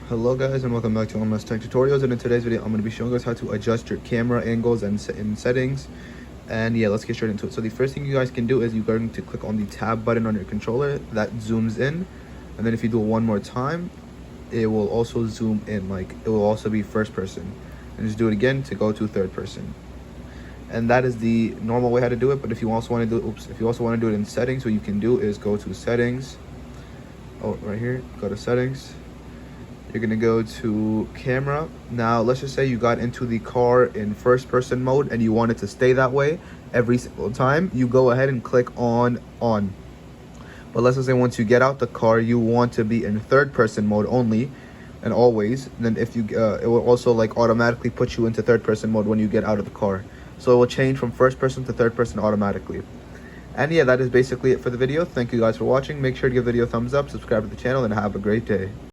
Hello guys and welcome back to LMS Tech Tutorials, and in today's video I'm going to be showing you guys how to adjust your camera angles and in settings. And yeah, let's get straight into it. So the first thing you guys can do is you're going to click on the tab button on your controller. That zooms in, and then if you do it one more time it will also zoom in, like it will also be first person, and just do it again to go to third person. And that is the normal way how to do it. But if you also want to do if you also want to do it in settings, what you can do is go to settings. Right here, go to settings. You're gonna go to camera. Now let's just say you got into the car in first person mode and you want it to stay that way every single time. You go ahead and click on. But let's just say once you get out the car you want to be in third person mode only and always. Then if you it will also like automatically put you into third person mode when you get out of the car. So it will change from first person to third person automatically. And yeah, that is basically it for the video. Thank you guys for watching. Make sure to give the video a thumbs up, subscribe to the channel, and have a great day.